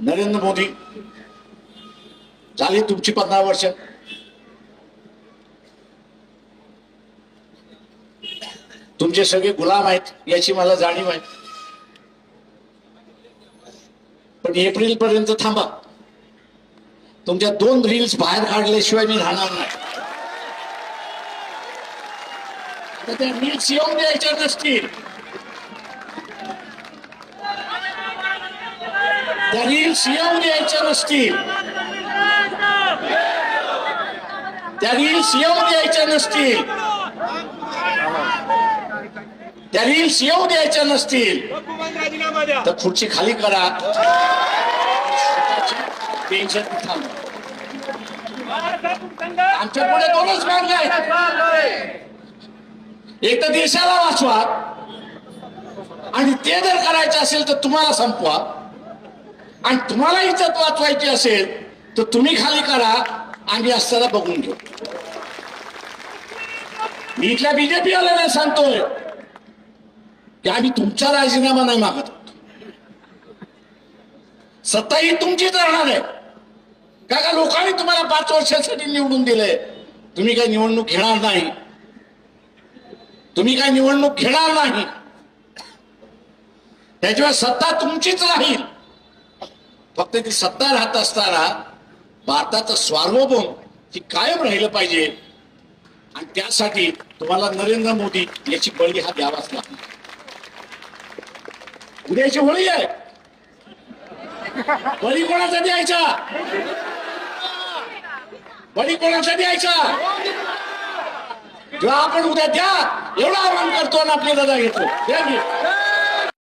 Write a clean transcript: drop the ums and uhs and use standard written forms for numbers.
नरेंद्र मोदी झाली तुमची 15 वर्ष. तुमचे सगळे गुलाम आहेत याची मला जाणीव आहे. पण एप्रिल पर्यंत थांबा. तुमच्या 2 रील्स बाहेर काढल्याशिवाय मी राहणार नाही. आता त्या रील्स येऊन द्यायच्या नसतील. त्या रील्स येऊन द्यायच्या नसतील. त्या रील्स येऊन द्यायच्या नसतील. त्या रील्स येऊ द्यायच्या नसतील तर खुर्ची खाली करा. पेन्शन थांबवा. आमच्या पुढे 2च मार्ग आहेत. एक तर देशाला वाचवा आणि ते जर करायचं असेल तर तुम्हाला संपवा. आणि तुम्हाला इज्जत वाचवायची असेल तर तुम्ही खाली करा. आम्ही असताना बघून घेऊ. मी इथल्या बीजेपी वाल्यांना सांगतोय की आम्ही तुमचा राजीनामा नाही मागत. सत्ता ही तुमचीच राहणार आहे. का लोकांनी तुम्हाला 5 वर्षांसाठी निवडून दिले. तुम्ही काही निवडणूक घेणार नाही. तुम्ही काही निवडणूक घेणार नाही. त्याच्यामुळे सत्ता तुमचीच राहील. फक्त ती सत्ता राहत असताना भारताचं सार्वभौम ही कायम राहिलं पाहिजे. आणि त्यासाठी तुम्हाला नरेंद्र मोदी याची बळी हा द्यावाच लागणार. उद्याची होळी आहे. बळी कोणाचा द्यायचा. बळी कोणाचा द्यायचा. जेव्हा आपण उद्या द्या एवढं आवाहन करतो आणि आपली रजा घेतो.